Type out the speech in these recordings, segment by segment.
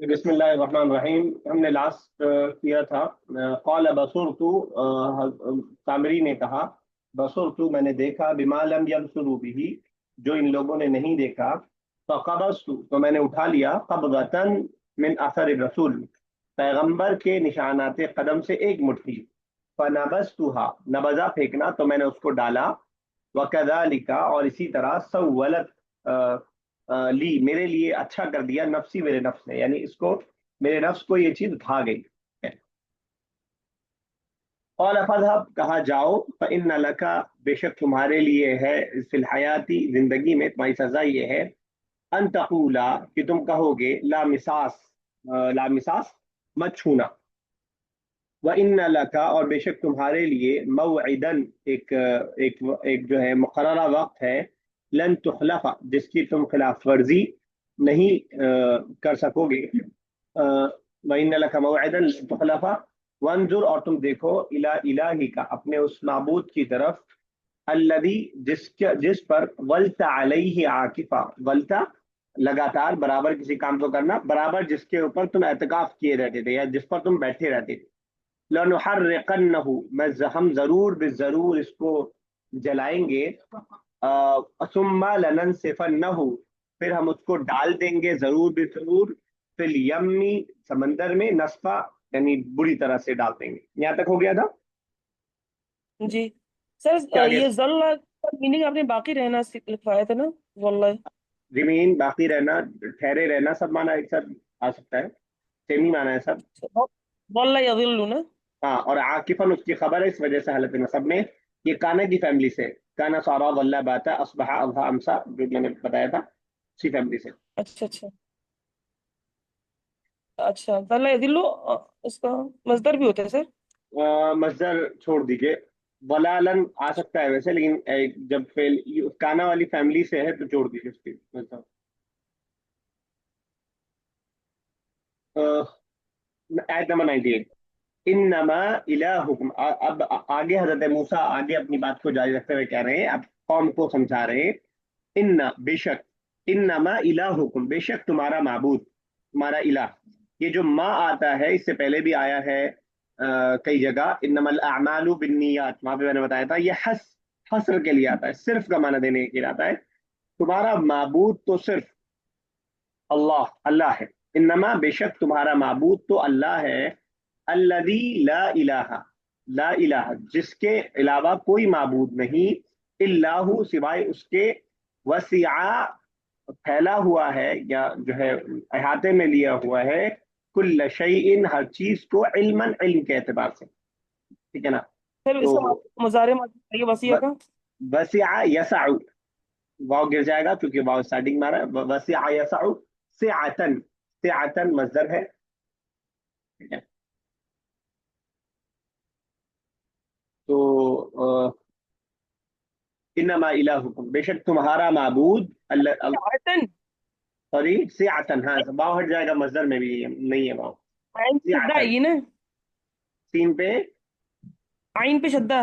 بسم اللہ الرحمن الرحیم. ہم نے لاسٹ کیا تھا قال بصرت، سامری نے کہا بصرت میں نے دیکھا بما لم يبصروا به، جو ان لوگوں نے نہیں دیکھا. فقبضت تو میں نے اٹھا لیا قبضة من اثر الرسول، پیغمبر کے نشانات قدم سے ایک مٹھی. فنبذتها نبذا پھینکنا، تو میں نے اس کو ڈالا. وكذلك اور اسی طرح سولت لی میرے لیے اچھا کر دیا نفسی میرے نفس نے، یعنی اس کو میرے نفس کو یہ چیز بھا گئی. قال فذهب کہا جاؤ، فإن لك بے شک تمہارے لیے ہے فی الحیاتی زندگی میں تمہاری سزا یہ ہے ان تقولا کہ تم کہو گے لا مساس، لا مساس مت چھونا. وإن لك اور بے شک تمہارے لیے موعدا ایک جو ہے مقررہ وقت ہے، لن تخلف جس کی تم خلاف ورزی نہیں کر سکو گے. وَإِنَّ لَكَ مَوْعِدًا لَن تُخْلَفَ وَانظُرْ اور تم دیکھو إِلَىٰ إِلَٰهِكَ اپنے اس معبود کی طرف، الذی جس پر ولت علیہ عاکفہ، ولتا لگاتار برابر کسی کام کو کرنا، برابر جس کے اوپر تم اعتکاف کیے رہتے تھے یا جس پر تم بیٹھے رہتے تھے. لَنُحَرِّقَنَّهُ میں ہم ضرور بالضرور اس کو جلائیں گے. ثم لننسفنه پھر ہم اس کو ڈال دیں گے ضرور بے ضرور فی الیمی سمندر میں، نصفا یعنی بری طرح سے ڈال دیں گے. یہاں تک ہو گیا تھا. جی سر، کیا یہ ذل کا میننگ آپ نے باقی رہنا لکھوایا تھا نا؟ واللہ. ریمین باقی رہنا، ٹھہرے رہنا، سب مانا ایک ساتھ آ سکتا ہے، سیم ہی مانا ہے سب. واللہ یضل نا. ہاں، اور عاکفن اس کی خبر ہے، اس وجہ سے حالت نصب میں یہ کانا کی فیملی سے، کانا سارا واللہ باتا اصبح اضحى امسا جو میں نے بتایا تھا اسی فیملی سے. اچھا اچھا اچھا، ذل یضل اس کا مصدر بھی ہوتا ہے سر؟ مصدر چھوڑ دیجئے، ولالن آ سکتا ہے ویسے، لیکن جب فعل کانا والی فیملی سے ہے تو چھوڑ دیجئے اس کی مصدر. آیت نمبر 98. انما الہکم، اب آگے حضرت موسیٰ آگے اپنی بات کو جاری رکھتے ہوئے کہہ رہے ہیں، اب قوم کو سمجھا رہے ہیں. ان بے شک، انما الہکم بے شک تمہارا معبود، تمہارا الہ. یہ جو ما آتا ہے اس سے پہلے بھی آیا ہے کئی جگہ، انما الاعمال بالنیات، وہاں پہ میں نے بتایا تھا یہ حصر کے لیے آتا ہے، صرف کا معنی دینے کے لیے آتا ہے. تمہارا معبود تو صرف اللہ اللہ ہے. انما بے شک تمہارا معبود تو اللہ ہے، الذی لا الہ، لا الہ جس کے علاوہ کوئی معبود نہیں، الا ہو سوائے اس کے، وسع پھیلا ہوا ہے یا جو ہے احاطے میں لیا ہوا ہے، کل شیء ہر چیز کو، علما علم کے اعتبار سے. ٹھیک ہے نا. سر اس تو کا مضارع یہ وسیع کا. وسع یسع، واو گر جائے گا کیونکہ واو اسٹارٹنگ میں آ رہا ہے. وسع یسع سعتن، سعتن مصدر ہے. ٹھیک ہے. تو انما الہکم بے شک تمہارا معبود اللہ. آیتن سوری سعتن، ہاں واو ہٹ جائے گا مصدر میں بھی نہیں ہے واو. آئین پہ شدہ سعتن آئیے نا. سین پہ آئین پہ شدہ.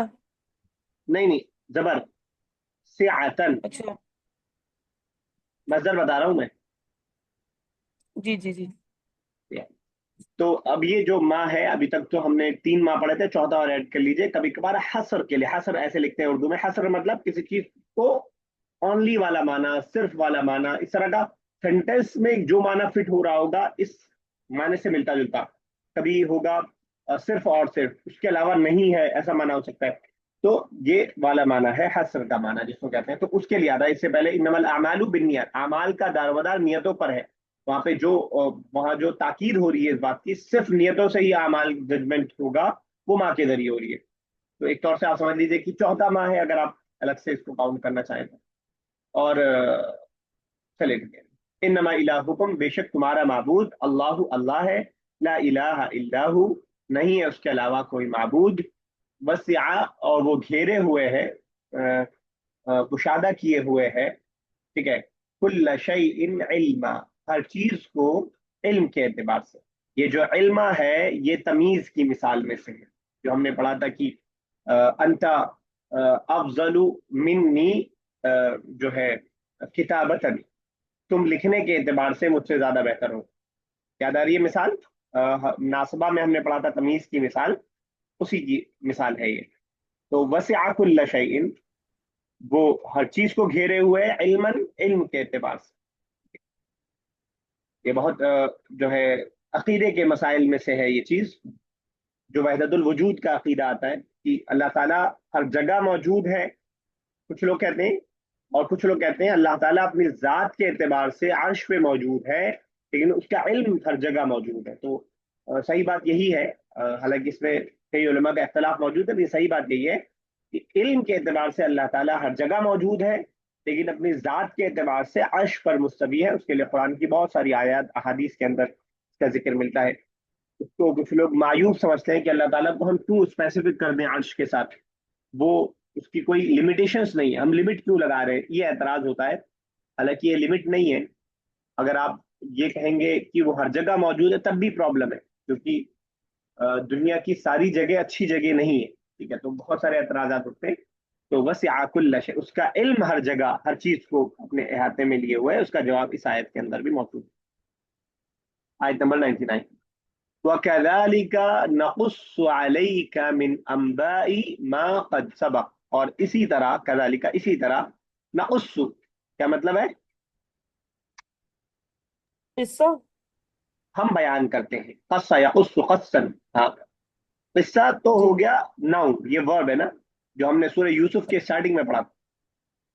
نہیں نہیں، زبر سعتن، اچھا مصدر بتا رہا ہوں میں. جی جی جی. تو اب یہ جو ماں ہے، ابھی تک تو ہم نے 3 ماں پڑھے تھے، چوتھا اور ایڈ کر لیجئے. کبھی کبھار حصر کے لیے، حصر ایسے لکھتے ہیں اردو میں، حصر مطلب کسی چیز کو اونلی والا معنی، صرف والا معنی، اس طرح کا سینٹینس میں جو معنی فٹ ہو رہا ہوگا اس معنی سے ملتا جلتا کبھی ہوگا. صرف اور صرف اس کے علاوہ نہیں ہے ایسا معنی ہو سکتا ہے. تو یہ والا معنی ہے حصر کا معنی جس کو کہتے ہیں. تو اس کے لیے آتا ہے اس سے پہلے انما الاعمال بالنیات، اعمال کا دار و مدار نیتوں پر ہے. وہاں پہ جو وہاں جو تاکید ہو رہی ہے اس بات کی، صرف نیتوں سے ہی اعمال ججمنٹ ہوگا، وہ ماں کے ذریعے ہو رہی ہے. تو ایک طور سے آپ سمجھ لیجیے کہ چوتھا ماہ ہے اگر آپ الگ سے اس کو کاؤنٹ کرنا چاہیں تو. اور چلے ٹھیک ہے. انما الہکم بے شک تمہارا معبود اللہ اللہ ہے، لا الہ الا ہو نہیں ہے اس کے علاوہ کوئی معبود. وسع اور وہ گھیرے ہوئے ہے، کشادہ کیے ہوئے ہے. ٹھیک ہے. کل شیء علما ہر چیز کو علم کے اعتبار سے. یہ جو علم ہے یہ تمیز کی مثال میں سے ہے، جو ہم نے پڑھا تھا کہ انت افضل منی جو ہے کتابتن، تم لکھنے کے اعتبار سے مجھ سے زیادہ بہتر ہو. याद आ रही है मिसाल? नासबा में हमने पढ़ा था तमीज की मिसाल, उसी की मिसाल है ये। तो वसिअ कुल्ल शैइन, वो हर चीज को घेरे हुए है, इल्मन, इल्म के एतबार से। ये बहुत जो है अकीदे के मसाइल में से है ये चीज, जो वहदतुल वजूद का अकीदा आता है कि अल्लाह ताला हर जगह मौजूद है, कुछ लोग कहते हैं। और कुछ लोग कहते हैं अल्लाह ताला अपनी जात के एतबार से अर्श पे मौजूद है, लेकिन उसका इल्म हर जगह मौजूद है। तो सही बात यही है, हालांकि इसमें कई उलमा का इख्तलाफ मौजूद है, लेकिन सही बात यही है कि इल्म के एतबार से अल्लाह ताला हर जगह मौजूद है, लेकिन अपनी जात के एतबार से अर्श पर मुस्तवी है। उसके लिए कुरान की बहुत सारी आयत अहादीस के अंदर इसका जिक्र मिलता है। उसको कुछ लोग मायूब समझते हैं कि अल्लाह ताला को हम क्यों स्पेसिफिक कर दें अर्श के साथ, वो उसकी कोई लिमिटेशंस नहीं है, हम लिमिट क्यों लगा रहे हैं, ये एतराज होता है। हालांकि ये लिमिट नहीं है। अगर आप ये कहेंगे कि वो हर जगह मौजूद है तब भी प्रॉब्लम है, क्योंकि दुनिया की सारी जगह अच्छी जगह नहीं है, ठीक है? तो बहुत सारे एतराजात होते हैं। तो बस कुल्ल शै, उसका इल्म हर जगह हर चीज को अपने अहाते में लिए हुए है, उसका जवाब इस आयत के अंदर भी मौजूद है। आयत नंबर 99, वकज़ालिक नक़ुस्सु अलैका मिन अंबाइ मा क़द सबक़, और इसी तरह, कज़ालिका इसी तरह, नक़ुस्सु क्या मतलब है? किस्सा। हम बयान करते हैं, क़स्सा यक़ुस्सु क़स्सन। हाँ, किस्सा तो हो जी। गया नाउन, ये वर्ब है ना, जो हमने सूरह यूसुफ के स्टार्टिंग में पढ़ा।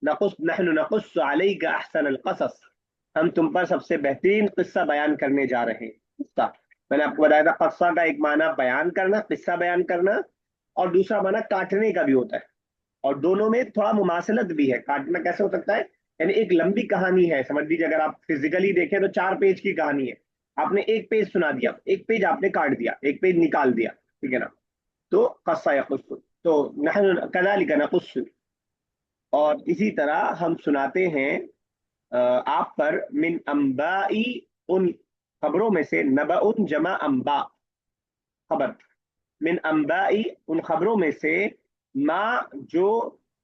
नक़ुस नहनु नक़ुस्सु अलैका अहसनल क़सस, हम तुम पर सबसे बेहतरीन किस्सा बयान करने जा रहे हैं। किस्सा, मैंने आपको बताया था, किस्सा का एक माना बयान करना, किस्सा बयान करना, और दूसरा माना काटने का भी होता है। और दोनों में थोड़ा मुमासलत भी है। काटना कैसे हो सकता है? यानी एक लंबी कहानी है, समझ लीजिए, अगर आप फिजिकली देखें तो 4 पेज की कहानी है, आपने एक पेज सुना दिया, एक पेज आपने काट दिया, एक पेज निकाल दिया, ठीक है ना? तो कस्सा यकुस्सु, तो नहनु कज़ालिका नकुस्सु, और इसी तरह हम सुनाते हैं आप पर, मिन अंबाई, उन खबरों में से, नबउन जमा अंबा, खबर, मिन अंबाई उन खबरों में से, माँ जो,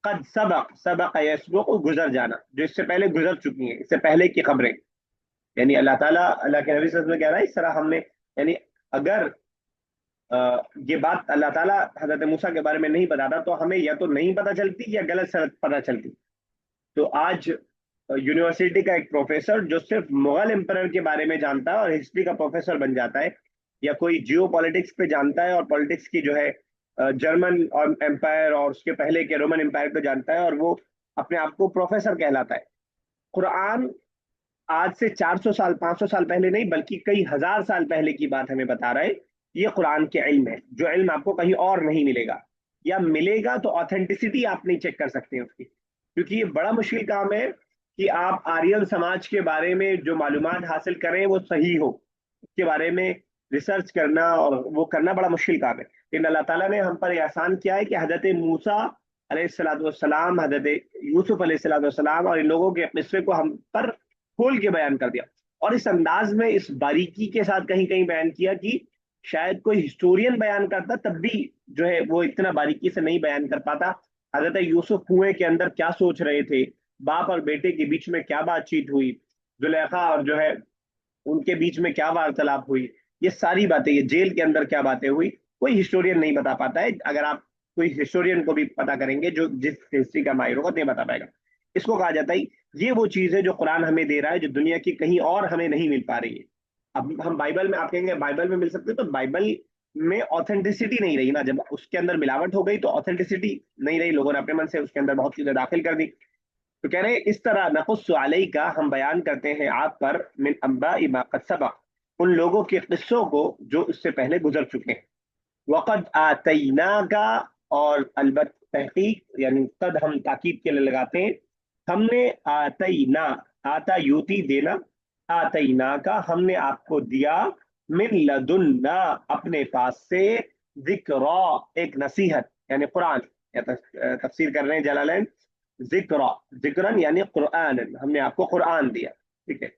कद सबक, सबक यस्बुक गुजर जाना, जो इससे पहले गुजर चुकी हैं, इससे पहले की खबरें। यानी अल्लाह ताला, अल्लाह के नबी सल्लल्लाहु अलैहि वसल्लम कह रहा है इस तरह हमने, यानी अगर ये बात अल्लाह ताला हजरत मूसा के बारे में नहीं बताता तो हमें या तो नहीं पता चलती या गलत सलत पता चलती। तो आज यूनिवर्सिटी का एक प्रोफेसर जो सिर्फ मुगल एम्परर के बारे में जानता है और हिस्ट्री का प्रोफेसर बन जाता है, या कोई जियो पॉलिटिक्स पे जानता है और पॉलिटिक्स की जो है जर्मन और एम्पायर और उसके पहले के रोमन एम्पायर को जानता है, और वो अपने आप को प्रोफेसर कहलाता है। कुरान आज से 400 साल 500 साल पहले नहीं, बल्कि कई हजार साल पहले की बात हमें बता रहा है। ये कुरान के इल्म है, जो इल्म आपको कहीं और नहीं मिलेगा, या मिलेगा तो ऑथेंटिसिटी आप नहीं चेक कर सकते हैं उसकी। क्योंकि ये बड़ा मुश्किल काम है कि आप आर्यन समाज के बारे में जो मालूमात हासिल करें वो सही हो, उसके बारे में रिसर्च करना और वो करना बड़ा मुश्किल काम है। लेकिन अल्लाह ताला ने हम पर यह आसान किया है कि हजरत मूसा अलैहिस्सलाम, हजरत यूसुफ अलैहिस्सलाम और इन लोगों के किस्से को हम पर खोल के बयान कर दिया, और इस अंदाज में, इस बारीकी के साथ कहीं कहीं बयान किया कि शायद कोई हिस्टोरियन बयान करता तब भी जो है वो इतना बारीकी से नहीं बयान कर पाता। हजरत यूसुफ कुएं के अंदर क्या सोच रहे थे, बाप और बेटे के बीच में क्या बातचीत हुई, जुलेखा और जो है उनके बीच में क्या वार्तालाप हुई, ये सारी बातें, ये जेल के अंदर क्या बातें हुई, कोई हिस्टोरियन नहीं बता पाता है। अगर आप कोई हिस्टोरियन को भी पता करेंगे जो जिस हिस्ट्री का माहिर होगा, नहीं बता पाएगा। इसको कहा जाता है, ये वो चीज है जो कुरान हमें दे रहा है, जो दुनिया की कहीं और हमें नहीं मिल पा रही है। अब हम बाइबल में, आप कहेंगे बाइबल में मिल सकते हैं, तो बाइबल में ऑथेंटिसिटी नहीं रही ना, जब उसके अंदर मिलावट हो गई तो ऑथेंटिसिटी नहीं रही, लोगों ने अपने मन से उसके अंदर बहुत चीजें दाखिल कर दी। तो कह रहे हैं इस तरह नकुस्सु अलैका, हम बयान करते हैं आप पर, मिन अंबाइ मा क़द सबक़, उन लोगों के किस्सों को जो इससे पहले गुजर चुके हैं। वक़द आतैनाका, और अलबत तहकीक, यानी कद हम ताकीद के लिए लगाते हैं, हमने आतैना, आता युति देना, आतैना का हमने आपको दिया, मिन लदुन्ना अपने पास से, जिक्रा एक नसीहत, यानी कुरान, या तफसीर कर रहे हैं जलालैन, जिक्रा, जिक्रन यानी कुरान, हमने आपको कुरान दिया, ठीक है?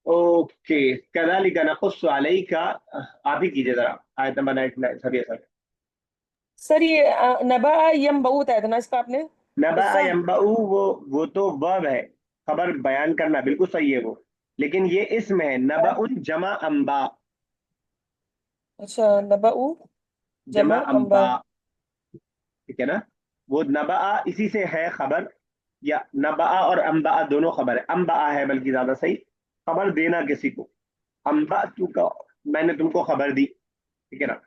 ओके, कज़ालिका नक़ुस्सु अलैका, आप ही कीजिए जरा आयत नंबर 99 सभी सर। सर ये नबा यम बहुत है ना इसका आपने नबा किस्सा। यंबऊ, वो तो वर्ब है, खबर बयान करना, बिल्कुल सही है वो। लेकिन ये इसम है, नबउन जमा अंबा। अच्छा, नबअ जमा जमा अंबा, अंबा। ठीक है ना। वो नबा इसी से है खबर, या नबा और अंबा दोनों खबर है, अंबा है बल्कि ज्यादा सही, खबर देना किसी को। अंबा तू का, मैंने तुमको खबर दी, ठीक है ना।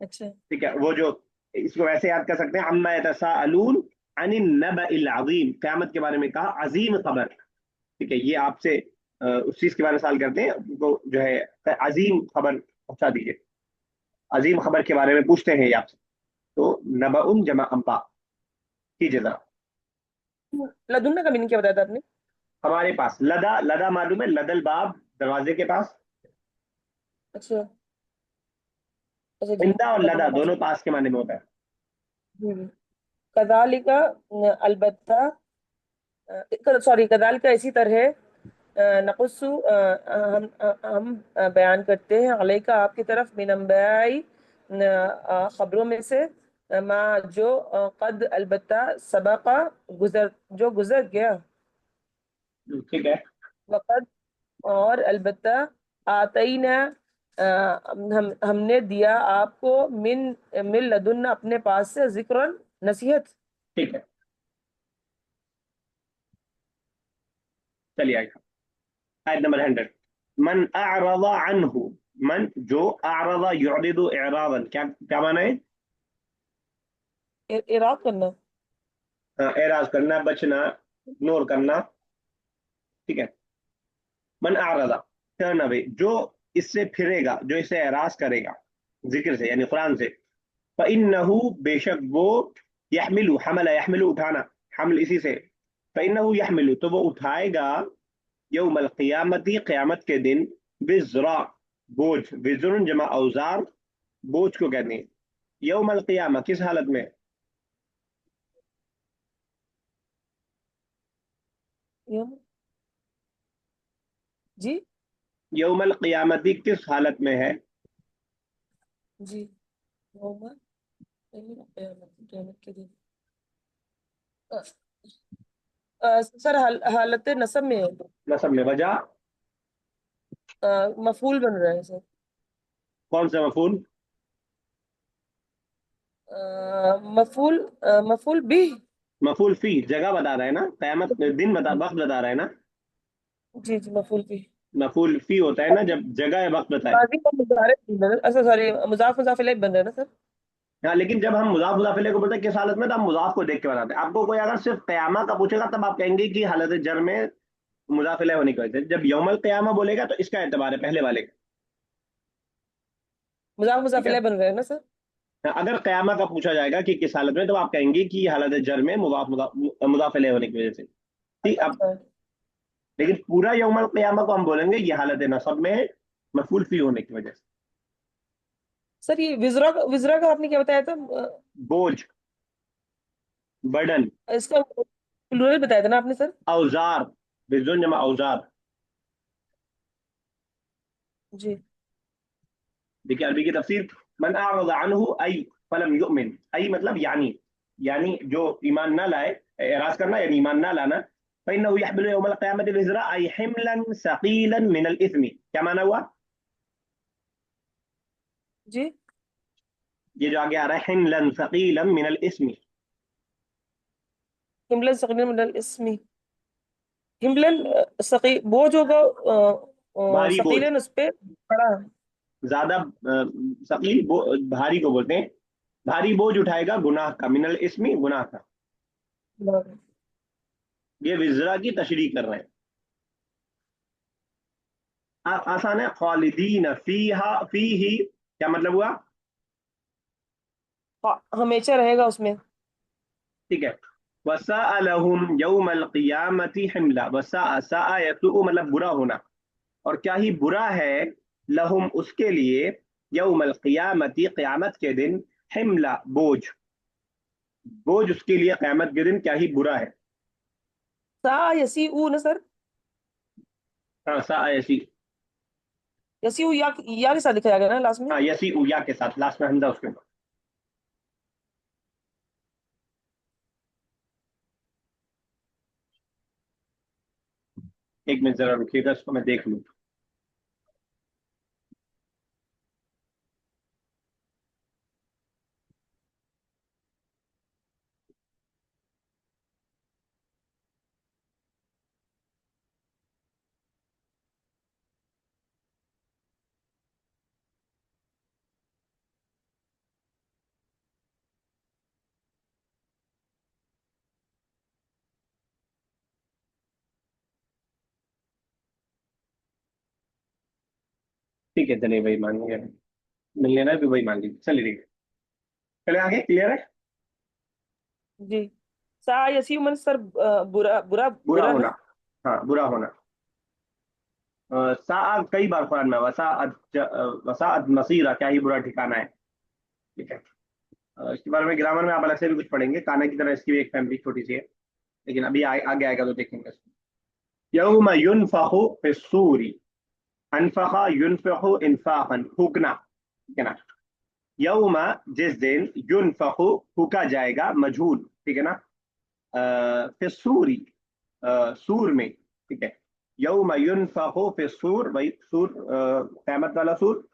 अच्छा। ठीक है, वो जो, इसको वैसे याद कर सकते हैं, अम्मा यतसाअलून अनिन नबइल अज़ीम, क़यामत के बारे में कहा अजीम खबर। ठीक है, ये आपसे उस चीज के बारे में सवाल करते हैं, उनको जो है अजीम खबर पहुंचा दीजिए, अजीम खबर के बारे में पूछते हैं ये आपसे। तो नबउन जमा अम्बा, कीजिए जरा। लदुन्ना का मीनिंग क्या बताया था आपने? हमारे पास लदा, लदा मालूम है, लदल बाब, दरवाजे के पास। अच्छा। अच्छा जी। इंदा और लदा लदुन्ना। दोनों पास के माने में होता है। जी। कदालिका, अलबत्ता, सॉरी, कदालिका इसी तरह, नकुस्सु, हम बयान करते हैं, अलैका आपकी तरफ, मिन अंबाई, खबरों में से, माँ जो, कद अलबत्ता, सबका गुजर, जो गुजर गया, ठीक है। वक़द और अलबत्ता, आतईना, हमने दिया आपको, मिन लदुन्ना अपने पास से, जिक्रन नसीहत। ठीक है, चलिए आगे। आयत नंबर 100। मन अरदा अनहु, मन जो, अरदा युरिदु इरादन, क्या क्या माना है? इराद करना। एराज करना, बचना, इग्नोर करना, ठीक है। मन आरदा, टर्न अवे, जो इससे फिरेगा, जो इसे एराज करेगा जिक्र से यानी कुरान से। फ़इन्नहु, बेशक वो, यहमिलु, हमला यहमिलु उठाना, हमल इसी से। फ़इन्नहु यहमिलु, तो वो उठाएगा, यौमल क़ियामती, क़यामत के दिन, विज़रा, बोझ, विज़रुन जमा औजार, बोझ को कहते हैं। यौमल क़ियामा किस हालत में? यम, जी। यौमल क़ियामती किस हालत में है? जी। यौमा, क़यामत, क़यामत के दिन। अ, सर, हालत नसब में है। नसब में, वजह, मफूल बन रहा है सर। कौन सा मफूल? मफूल, मफूल भी। मफूल फी, जगह बता रहा है ना, क़यामत दिन बता, वक्त बता रहा है ना। जी जी, मफूल भी। मफूल फी होता है ना जब जगह या वक्त बताए। माजी का मुजारे बन, अच्छा सॉरी, मुजाफ मुजाफ इलैह बन रहा है ना सर? हाँ, लेकिन जब हम मुजाफ मुजाफ इलैह को बोलते हैं किस हालत में, तो हम मुजाफ को देख के बनाते हैं। आपको कोई अगर सिर्फ कयामा का पूछेगा तब आप कहेंगे कि हालत जर में मुजाफ इलैह होने की वजह से। जब यौमल कयामा बोलेगा तो इसका एतबार है पहले वाले का। मुजाफ ठीक मुजाफ है। इलैह बन रहा है ना सर? हाँ, अगर कयामा का पूछा जाएगा कि किस हालत में, तो आप कहेंगे कि हालत जर में मुजाफ मुजाफ इलैह होने की वजह से। ठीक, अब अच्छा। लेकिन पूरा यौमल कयामा को हम बोलेंगे ये हालत नसब में है, मफूल फी होने की वजह से। सर, ये विजरा, विजरा का आपने क्या बताया था? बोझ, बर्डन, इसका प्लूरल बताया था ना आपने सर? औजार, बिजुन जमा औजार। जी। देखिए अरबी की तफसीर, मन अअरज़ अन्हु आई फलम युमिन, आई मतलब यानी जो ईमान ना लाए, एराज करना यानी ईमान ना लाना। फ़इन्नहु यहमिलु यौमल क़ियामति विज़रा, आई हिमलन सक़ीलन मिनल इस्मि, क्या माना हुआ? जी। ये जो आगे आ रहा है, हिमलन सक़ीलन मिनल इस्मि, हिमलन सकीलन मिनल इस्मी। हिमलन, सकी बोझ होगा, भारी बोझ, सकीलन उस पे पड़ा। ज्यादा सकील भारी को बोलते हैं। भारी बोझ उठाएगा गुनाह का, मिनल इस्मि, गुनाह का। ये विज़रा की तशरीह कर रहे हैं। आसान है, खालिदीन फीहा, फीही क्या मतलब हुआ? हमेशा रहेगा उसमें। ठीक है। वसाअलहुम यौमल क़ियामति हिमला, वसा सा यसुउ मतलब बुरा होना, और क्या ही बुरा है, लहुम उसके लिए, यौमल क़ियामति क़यामत के दिन, हिमला बोझ, बोझ उसके लिए क़यामत के दिन क्या ही बुरा है। सा यसी ऊ ना सर? हाँ, सा यसी, यसी ऊ या के साथ लिखा जाएगा ना लास्ट में? हाँ यसी उया के साथ लास्ट में हमजा उसके ऊपर। एक मिनट जरा रुकिएगा, इसको मैं देख लूँ। ठीक है, चलिए वही मान लिया, मिल लेना भी वही मान लीजिए, चलिए ठीक है। चले आगे, क्लियर है। जी। सा यसीमन सर, बुरा बुरा बुरा बुरा होना, ना। हाँ बुरा होना। साअ कई बार कुरान में, वसाअत मसीरा, क्या ही बुरा ठिकाना है। ठीक है। इसके बारे में ग्रामर में आप अलग से भी कुछ पढ़ेंगे, काना की तरह इसकी भी एक फैमिली छोटी सी है, लेकिन अभी आगे आएगा तो देखेंगे इसको। यौम युनफखु फिस्सूरी, अनफखा युनफखु इनफाखन, फूकना, ठीक है ना। यौम, जिस दिन, युनफखु, फूका जाएगा, मजहूल, ठीक है ना। फिस्सूरी, सूर में, ठीक है। यौम युनफखु फिस्सूर, वही सूर, क़यामत वाला सूर,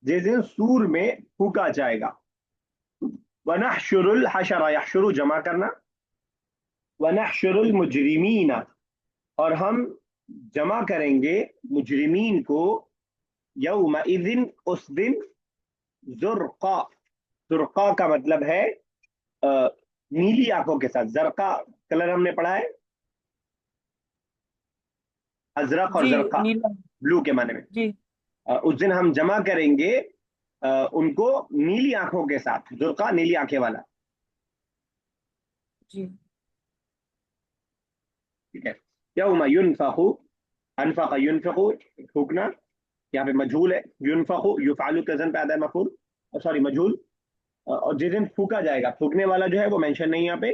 जिस दिन सूर में फूका जाएगा। वनहशुरुल हशरा, यहशुरु जमा करना, वनहशुरुल मुजरिमीना, और हम जमा करेंगे मुजरिमीन को, यौमइज़िन, उस दिन, जुर्का, जुर्का का मतलब है अ, नीली आंखों के साथ। जरका कलर हमने पढ़ा है, अजरक और जी, जरका, नीला। ब्लू के माने में। जी। उस दिन हम जमा करेंगे उनको नीली आंखों के साथ, जुर्का नीली आंखें वाला, जी। ठीक है। यौम युनफखु, अनफक युनफखु, फूकना, यहाँ पे मजहूल है, युनफखु युफअलु के वजन पे आता है मफूल, सॉरी मजहूल। और जिस दिन फूका जाएगा, फूकने वाला जो है वो मेंशन नहीं यहाँ पे।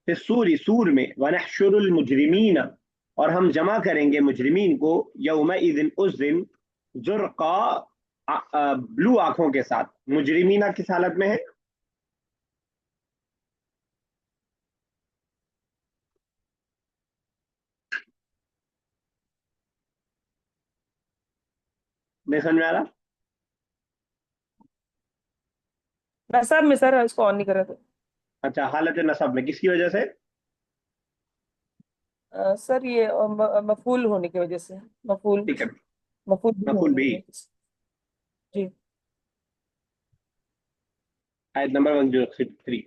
फिर सूरी, सूर में, वनहशुरुल मुजरिमीन, और हम जमा करेंगे मुजरिमीन को, यौमइज़िन, उस दिन, जुर्का, ब्लू आंखों के साथ। मुजरिमीना किस हालत में है? नहीं समझ में आ रहा? नसाब में सर, इसको ऑन नहीं कर रहे थे। अच्छा, हालत नसब में किसकी वजह से? सर ये मफूल होने की वजह से। मफूल। ठीक है, मफूल भी मफूल होने भी। की वजह से। जी। आयत नंबर 103।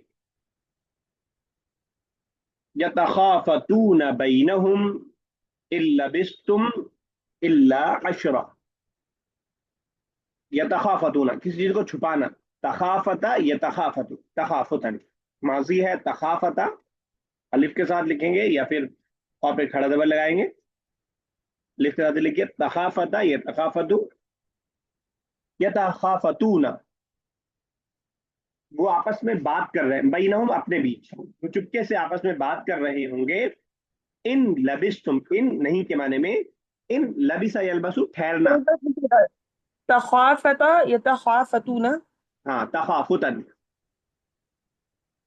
यतखाफतून बैनहुम इल्लबिस्तुम इल्ला अशरा। यतखाफतून, किसी चीज को छुपाना। तखाफता यतखाफतु, तखाफुतन, माजी है तखाफता, अलिफ के साथ लिखेंगे या फिर और पे खड़ा जबर लगाएंगे। अलिफ के साथ लिखिए, तखाफता यतखाफतु, यतखाफतून, वो आपस में बात कर रहे हैं, बैनहुम, अपने बीच, वो चुपके से आपस में बात कर रहे होंगे। इन लबिस्तुम, इन नहीं के माने में, इन लबिसा यलबसु, ठहरना। तखाफता यतखाफतूना। हाँ, तखाफुतन।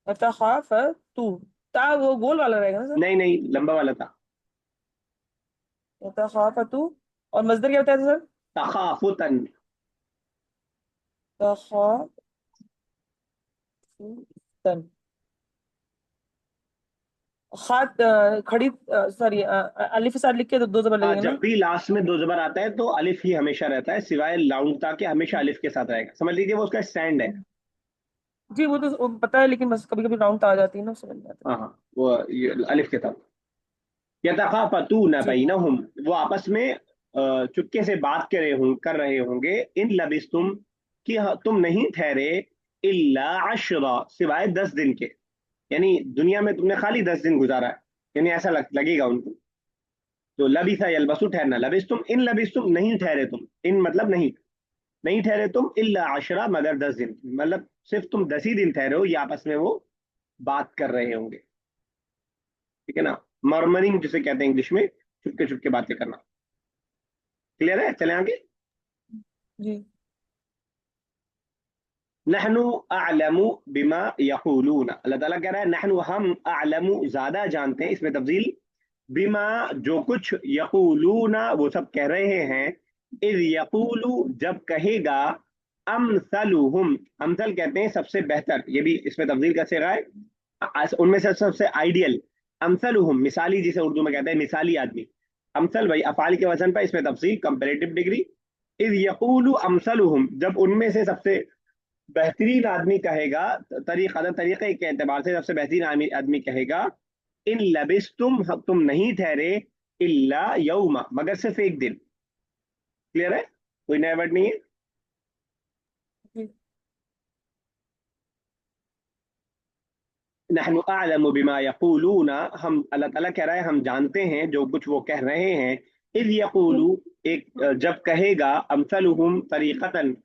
यतखाफतू। ता वो गोल वाला रहेगा ना सर? नहीं नहीं, लंबा वाला था। यतखाफतू। और मजदर क्या होता है सर? तखाफुतन। तखाफुतन। खात खड़ी, सॉरी, अलिफ के साथ लिख के तो दो जबर हाँ, लगेंगे जब ना? भी लास्ट में दो जबर आता है तो अलिफ ही हमेशा रहता है, सिवाय लाउंग ता के हमेशा अलिफ के साथ रहेगा, समझ लीजिए वो उसका स्टैंड है। जी, वो तो पता है, लेकिन बस कभी कभी राउंड आ जाती है ना, समझ में आता हाँ हाँ, वो ये अलिफ के साथ। यतखाफतून है। जी। बैनहुम, वो आपस में चुपके से बात कर रहे होंगे, इन लबिस्तुम, कि तुम नहीं ठहरे, इल्ला अशरा, सिवाय 10 दिन के, यानी दुनिया में तुमने खाली 10 दिन गुजारा है, यानी ऐसा लगेगा उनको। तो लबिसा यलबसु, ठहरना, लबिस्तुम, इन लबिस्तुम, नहीं ठहरे तुम, इन मतलब नहीं, नहीं ठहरे तुम, इल्ला अशरा, मगर 10 दिन, मतलब सिर्फ तुम 10 ही दिन ठहरे हो, ये आपस में वो बात कर रहे होंगे, ठीक है ना। मर्मरिंग जिसे कहते हैं इंग्लिश में, चुपके चुपके बातें करना। क्लियर है, चले आगे। जी। नहनु अअलमु बिमा यक़ूलून, अल्लाह ताला कह रहा है नहनु, हम, अअलमु, ज्यादा जानते हैं, इसमें तफजील, बिमा जो कुछ, यकूलूना वो सब कह रहे हैं, इज यकूलू जब कहेगा, अमसलुहुम, अमसल कहते हैं सबसे बेहतर, ये भी इसमें तब्दील का सिगा है, उनमें से सबसे आइडियल, अमसलुहुम मिसाली, जिसे उर्दू में कहते हैं मिसाली आदमी, अमसल भाई अफाल के वजन पर, इसमें तफसील कंपेरेटिव डिग्री, इज यकूलु अमसलुहुम जब उनमें से सबसे बेहतरीन आदमी कहेगा, तरीके के एतबार से सबसे बेहतरीन आदमी कहेगा, इन लबिस तुम नहीं ठहरे, इल्ला यौमा मगर सिर्फ एक दिन। क्लियर है, कोई नया वर्ड नहीं है। जी। नहनु अअलमु बिमा यकूलूना, हम, अल्लाह ताला कह रहा है हम जानते हैं जो कुछ वो कह रहे हैं। इज यकूलू एक जब कहेगा, अमसलुहुम तरीक़तन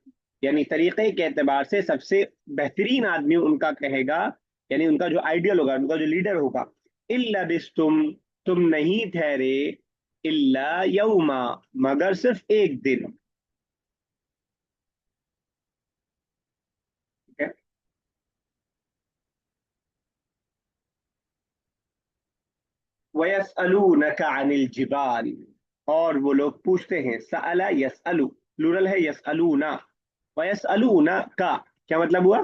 यानी तरीके के एतबार से सबसे बेहतरीन आदमी उनका कहेगा, यानी उनका जो आइडियल होगा, उनका जो लीडर होगा, इल्ला बिस्तुम तुम नहीं ठहरे, इल्ला यौमा मगर सिर्फ एक दिन। ठीक है। वयसअलूनका अनिल जिबाल, और वो लोग पूछते हैं, सअला यसअलु प्लूरल है, यसअलूना, वयसअलूना का क्या मतलब हुआ?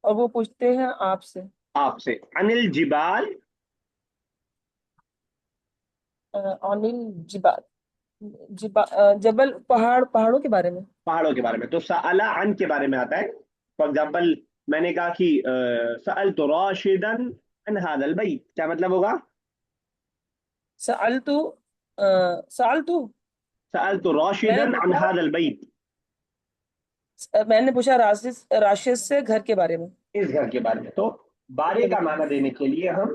और वो पूछते हैं आपसे। आपसे। अनिल जिबाल, अनिल जिबाल, जबल, पहाड़ों के बारे में। पहाड़ों के बारे में, तो सअला अन के बारे में आता है। फॉर एग्जाम्पल मैंने कहा कि सअल तो राशिदन अन हादल बैत, क्या मतलब होगा? सअलतु, सअलतु, सअल तो मैंने राशिदन अन पूछा, हादल बैत, मैंने पूछा राशिद, राशिद से घर के बारे में। इस घर के बारे में। तो बारे का माना देने के लिए हम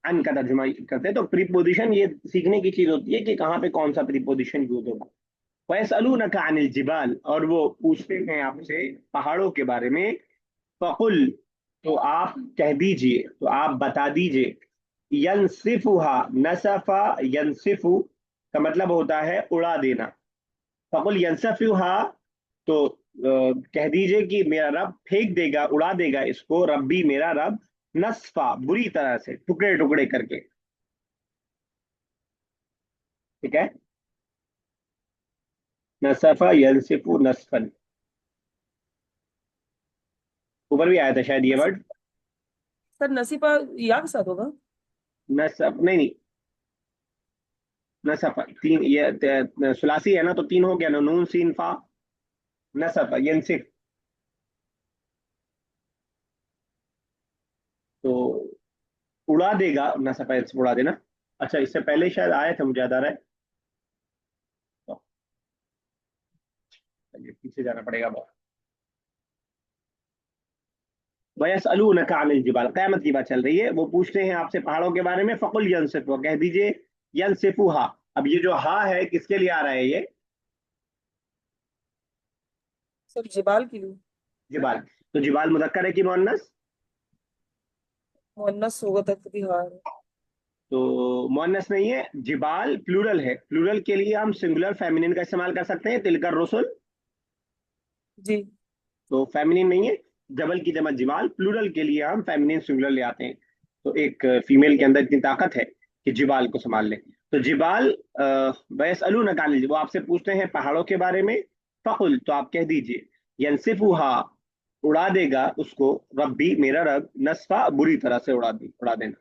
अन का तर्जुमा करते हैं। तो प्रीपोजिशन ये सीखने की चीज होती है कि कहाँ पे कौन सा प्रीपोजिशन यूज होगा। वयसअलूनका अनिल जिबाल, और वो पूछते हैं आपसे पहाड़ों के बारे में, फकुल तो आप कह दीजिए, तो आप बता दीजिए, यनसिफुहा, नसफा यनसिफु का मतलब होता है उड़ा देना, फकुल यनसफुहा तो कह दीजिए कि मेरा रब फेंक देगा, उड़ा देगा इसको, रब्बी मेरा रब, नसफा बुरी तरह से, टुकड़े टुकड़े करके। ठीक है। नसफा यनसिफु नसफन, ऊपर भी आया था शायद ये नस, वर्ड। सर नसीफा या के साथ होगा। नसफ नहीं नहीं, नसफ तीन, ये सुलासी है ना, तो तीन हो गया ना, नून सीन फा, नसफ यनसिफ, तो उड़ा देगा, नसफ यनसिफ उड़ा देना। अच्छा इससे पहले शायद आया था, मुझे याद आ रहा है, तो चलिए पीछे जाना पड़ेगा बहुत। वयसअलूनका अनिल जिबाल, क़यामत की बात चल रही है, वो पूछते हैं आपसे पहाड़ों के बारे में, फकुल यनसिफु कह दीजिए, यनसिफुहा। अब ये जो हा है किसके लिए आ रहा है ये? सर जिबाल के लिए। जिबाल, तो जिबाल मुजक्कर है कि मुअन्नस? मुअन्नस होगा तकदीर। तो मुअन्नस नहीं है, जिबाल प्लूरल है, प्लूरल के लिए हम सिंगुलर फेमिनिन का इस्तेमाल कर सकते हैं, तिलकर रसुल, जी। तो फेमिनिन नहीं है। जबल की जमा जिबाल, प्लूरल के लिए हम फेमिनिन सिंगुलर ले आते हैं। तो एक फीमेल के अंदर इतनी ताकत है कि जिबाल को संभाल ले। तो जिबाल, वयसअलूनका अनिल, वो आपसे पूछते हैं पहाड़ों के बारे में, फकुल तो आप कह दीजिए, यनसिफुहा उड़ा देगा उसको, रब्बी मेरा रब, नस्फा बुरी तरह से उड़ा देना।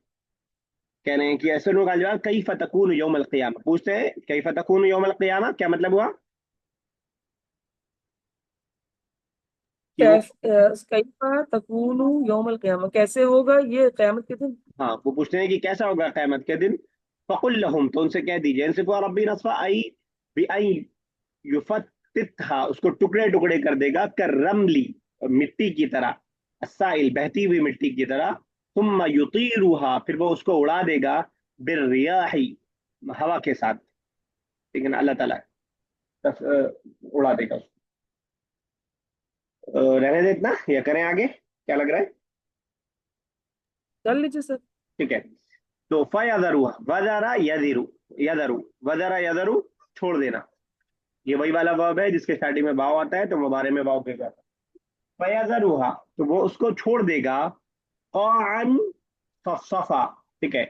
कह रहे हैं कि ऐसे लोग जवाब, कई फतकून यौमल क़ियामा, पूछते हैं कई फतकून यौमल क़ियामा क्या मतलब हुआ? कि वो, कैफा तकूनु यौमल क़यामा, कैसे होगा ये क़यामत के दिन। हाँ वो पूछते हैं कि कैसा होगा क़यामत के दिन। फकुल लहुम तो उनसे कह दीजिए, इनसे को रब्बी नस्फा आई भी आई, युफत्तितहा उसको टुकड़े टुकड़े कर देगा, कर रमली मिट्टी की तरह, अस्साइल बहती हुई मिट्टी की तरह, तुम युतीरुहा फिर वो उसको उड़ा देगा, बिर्रियाही हवा के साथ। लेकिन अल्लाह ताला उड़ा देगा उसको। रहने दे इतना, या करें आगे, क्या लग रहा है? कर लीजिए सर। ठीक है। तो फयदरू, वजरा यदिरु, यदरु, वजरा यदरु छोड़ देना, ये वही वाला वर्ब है जिसके स्टार्टिंग में वाव आता है, तो मुबारे में वाव के साथ फयदरुहा तो वो उसको छोड़ देगा, क़ाअन फसफा ठीक है।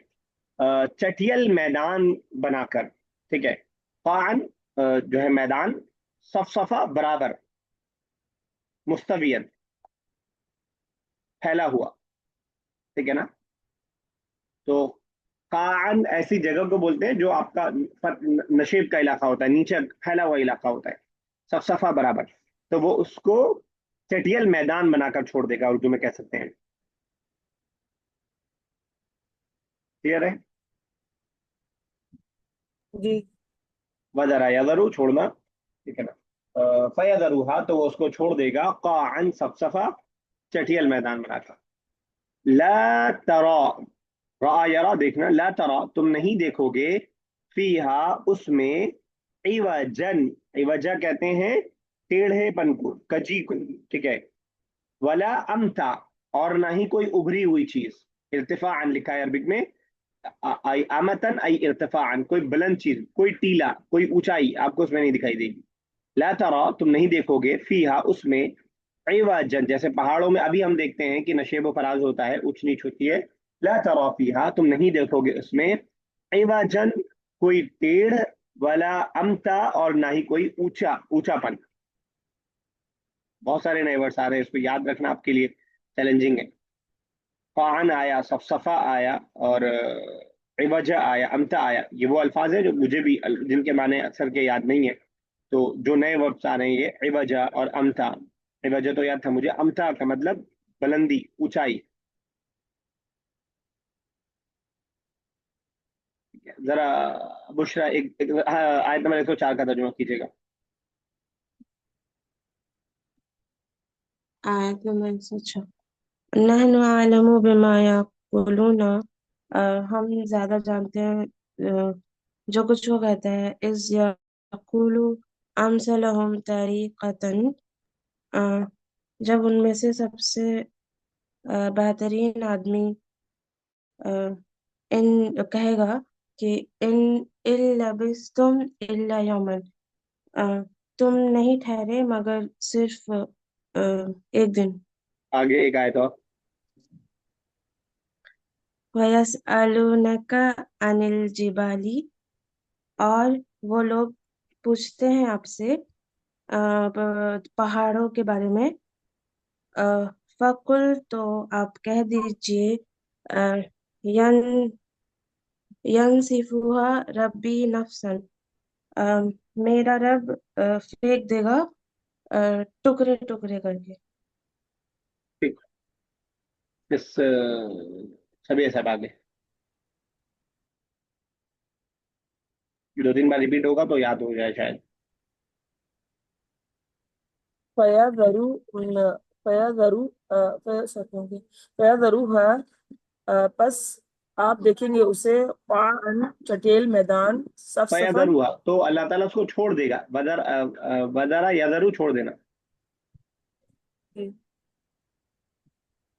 चटियल मैदान बनाकर, ठीक है। कान जो है मैदान, सफसफा बराबर, मुस्तवियन फैला हुआ, ठीक है ना। तो कान ऐसी जगह को बोलते हैं जो आपका नशेब का इलाका होता है, नीचे फैला हुआ इलाका होता है, सफसफा बराबर। तो वो उसको चटियल मैदान बनाकर छोड़ देगा, उर्दू में कह सकते हैं। क्लियर है। जी। वजरा यदरु छोड़ना, ठीक है ना। फयदरुहा तो वो उसको छोड़ देगा, कान सफसफा, चटियल मैदान बनाकर। ला तरा, रा यरा देखना, ला तरा तुम नहीं देखोगे, फीहा उसमें, इवजन, इवजा कहते हैं टेढ़ेपन को, कजी को, ठीक है। वला अमता और ना ही कोई उभरी हुई चीज, इर्तिफाअन लिखा है अरबिक में, आई अमतन आई इर्तिफाअन, कोई बुलंद चीज, कोई टीला, कोई ऊंचाई आपको उसमें नहीं दिखाई देगी। ला तरा तुम नहीं देखोगे, फीहा उसमें, इवजन जैसे पहाड़ों में अभी हम देखते हैं कि नशेब व फराज होता है, ऊंच नीच होती है। ला तरा फीहा तुम नहीं देखोगे उसमें, इवजन कोई टेढ़, वाला अमता और ना ही कोई ऊंचा ऊंचापन। बहुत सारे नए वर्ड्स आ रहे हैं, इसको याद रखना आपके लिए चैलेंजिंग है। फ़ान आया, सफसफा आया, और इवजा आया, अमता आया, ये वो अल्फाज हैं जो मुझे भी, जिनके माने अक्सर के याद नहीं है। तो जो नए वर्ड्स आ रहे हैं ये इवजा और अमता। इवजा तो याद था मुझे, अमता का मतलब बुलंदी, ऊंचाई। जरा बुशरा हाँ, आयत नंबर 104 का तर्जुमा कीजिएगा। आयत नंबर 106। नहनु आलमु बिमा यक़ूलूना, हम ज्यादा जानते हैं जो कुछ वो कहते हैं। इस यक़ूलु अमसलहुम तरीक़तन, अ, जब उनमें से सबसे बेहतरीन आदमी अ, इन कहेगा कि इन इल्लबिस्तुम इल्ला यौमन, अ, तुम नहीं ठहरे मगर सिर्फ एक दिन। आगे एक आयत और। वयसअलूनका अनिल जिबाली, और वो लोग पूछते हैं आपसे पहाड़ों के बारे में। फकुल तो आप कह दीजिए, अ, यन यनसिफुहा रब्बी नफसन, अ, मेरा रब फेंक देगा टुकड़े टुकड़े करके। ठीक। इस सभी सब आगे 2-3 बार रिपीट होगा तो याद हो जाए शायद। फयाजरू फयाजरू फयाजरू फयाजरू है, बस आप देखेंगे उसे, पान चटेल मैदान, सफसफन। फयदरुहा तो अल्लाह ताला उसको छोड़ देगा, वदरा यदरु छोड़ देना।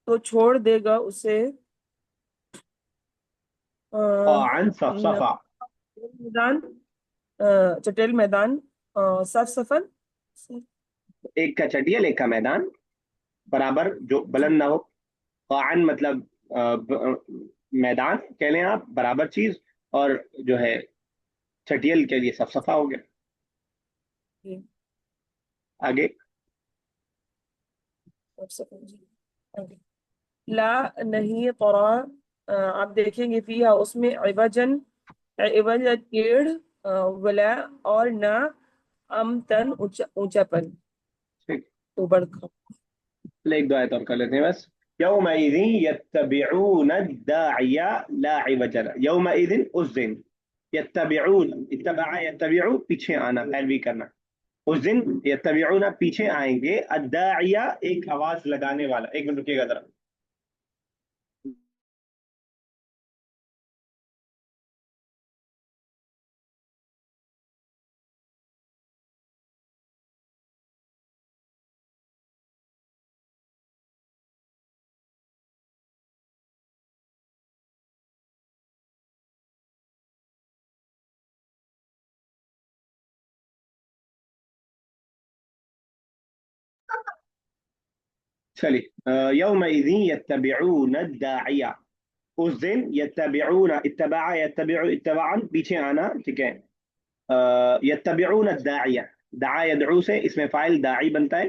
तो छोड़ देगा उसे, अ, कान सफसफा, मैदान, चटेल मैदान, सफसफन। एक का चटियल एक का मैदान, बराबर जो बुलंद ना हो। कान मतलब मैदान कह लें आप, बराबर चीज। और जो है चटियल के लिए सफसफा हो गया। आगे। ला नहीं तरा, आप देखेंगे फिया उसमें, इवजन इवज टेढ़, वला और ना, अमतन ऊंचापन, ठीक। उबड़ खाबड़। चलिए एक दो आयत और कर लेते हैं बस। यौमइज़िन यत्तबिऊन दाइया ला इवज लह, यौमइज़िन उस दिन, यत्तबिऊन, इत्तबा यत्तबिऊ पीछे आना, पैरवी करना। उस दिन यत्तबिऊन पीछे आएंगे, अद्दाइया एक आवाज लगाने वाला। एक मिनट रुकिएगा जरा। चलिए, यौमइज़िन यत्तबिऊन दाइया, उस दिन यत्तबिऊन, इत्तबा यत्तबिउ इत्तबाअन पीछे आना, ठीक है। यत्तबिऊन दाइया, दआ यदऊ से इसमें फाइल दाई बनता है।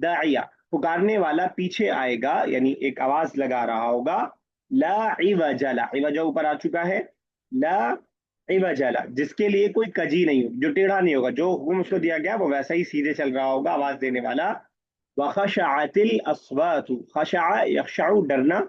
दाइया पुकारने वाला पीछे आएगा, यानी एक आवाज लगा रहा होगा। ला इवजला, इवजा ऊपर आ चुका है। ला इवजला, जिसके लिए कोई कजी नहीं हो, जो टेढ़ा नहीं होगा, जो हुक्म उसको दिया गया वो वैसा ही सीधे चल रहा होगा, आवाज देने वाला। व खशअतिल अस्वातु, खशअ यखशअ डरना,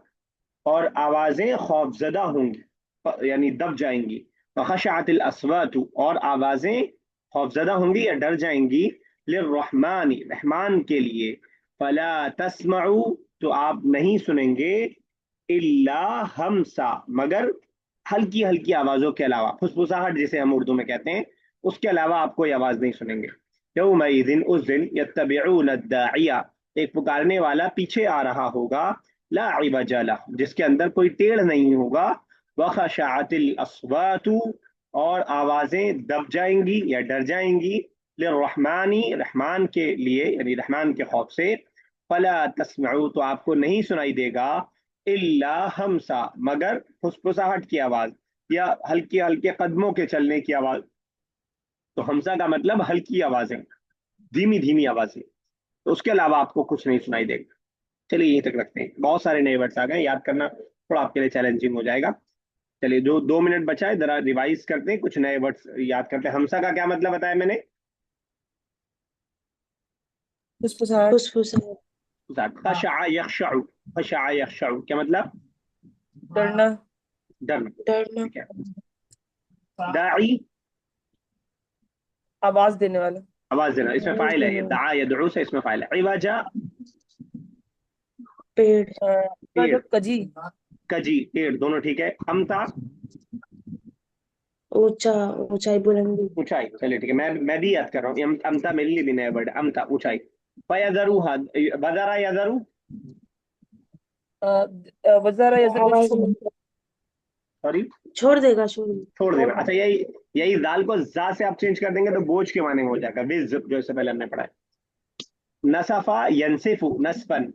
और आवाजें खौफजदा होंगी यानी दब जाएंगी। खशअतिल अस्वातु, और आवाजें खौफजदा होंगी या डर जाएंगी। लिर्रहमानी, रहमान के लिए। फला तस्मऊ, तो आप नहीं सुनेंगे। इल्ला हमसा, मगर हल्की हल्की आवाजों के अलावा, फुसफुसाहट जिसे हम उर्दू में कहते हैं, उसके अलावा आप कोई आवाज नहीं सुनेंगे। यौमइज़िन, उस दिन, यत्तबिऊन दाइया, एक पुकारने वाला पीछे आ रहा होगा। ला इवजा लह, जिसके अंदर कोई टेढ़ नहीं होगा। व खशअतिल अस्वातु, और आवाजें दब जाएंगी या डर जाएंगी। लिर्रहमानी, रहमान के लिए, यानी रहमान के खौफ से। फला तस्मऊ, तो आपको नहीं सुनाई देगा। इल्ला हमसा, मगर फुसफुसाहट की आवाज या हल्के हल्के कदमों के चलने की आवाज। तो हमसा का मतलब हल्की आवाजें, धीमी धीमी आवाजें, तो उसके अलावा आपको कुछ नहीं सुनाई देगा। चलिए यहीं तक रखते हैं, बहुत सारे नए वर्ड्स आ गए, याद करना थोड़ा आपके लिए चैलेंजिंग हो जाएगा। चलिए, जो 2 मिनट बचा है जरा रिवाइज करते हैं, कुछ नए वर्ड्स याद करते हैं। हमसा का क्या मतलब बताया मैंने? फुसफुसाहट। फुसफुसाहट। खशआ यखशउ, खशआ यखशउ क्या मतलब? डरना। डरना, डरना। ठीक है। दाई, आवाज देने वाला। आवाज देना, इसमें आवाज फाइल है, ये देने वाला। दआ यदउ से इसमें फाइल है। इवाजा, पेड़। पेड़, कजी। कजी, पेड़, दोनों ठीक है। अमता, ऊंचा, ऊंचाई, बुलंदी। ऊंचाई, चलिए ठीक है, मैं भी याद कर रहा हूँ। अमता मेरे लिए भी नया वर्ड, अमता ऊंचाई। फयदरू, बदरा यदरू, वजारा आवाज यजर। नहीं। सॉरी, छोड़ देगा, छोड़ देगा। छोड़ देना। अच्छा, यही यही दाल को जा से आप चेंज कर देंगे तो बोझ के माने में हो जाएगा, विज, जो इससे पहले हमने पढ़ा है। नसफा यनसिफु नसफन,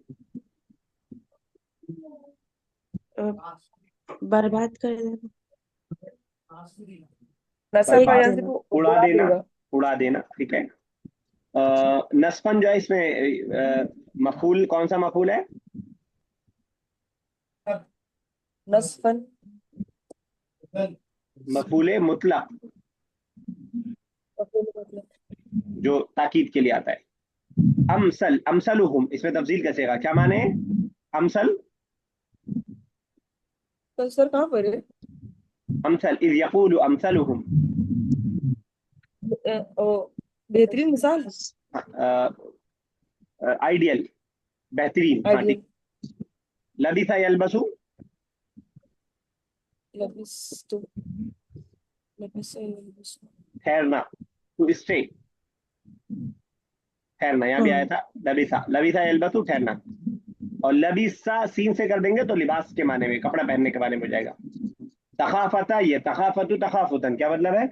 अ, बर्बाद कर देना। नसफा फेंक बर्बाद, देना। यंसिफु, उड़ा उड़ा देना, देगा। उड़ा देना, ठीक है। नसफन जो है इसमें मफूल, कौन सा मफूल है? नसफन। मफूल मुतलक, जो ताकीद के लिए आता है। अमसल, अमसलुहुम, इसमें तफसील कैसे का क्या माने है? अमसल, तो सर कहाँ पर है? अमसल इज यकूलु अमसलुहुम, ओ, बेहतरीन मिसाल। आइडियल, बेहतरीन, हाँ ठीक। आइडियल। लबिसा यलबसु, लबिस्तु, लबिसा यलबिसु। ठहरना, टू स्टे, ठहरना, यहाँ भी आया था। लबिसा, लबिसा यलबसु, ठहरना। और लबिसा सीन से कर देंगे तो लिबास के माने में, कपड़ा पहनने के माने में हो जाएगा। तखाफता, ये तखाफतु तखाफुतन क्या मतलब है?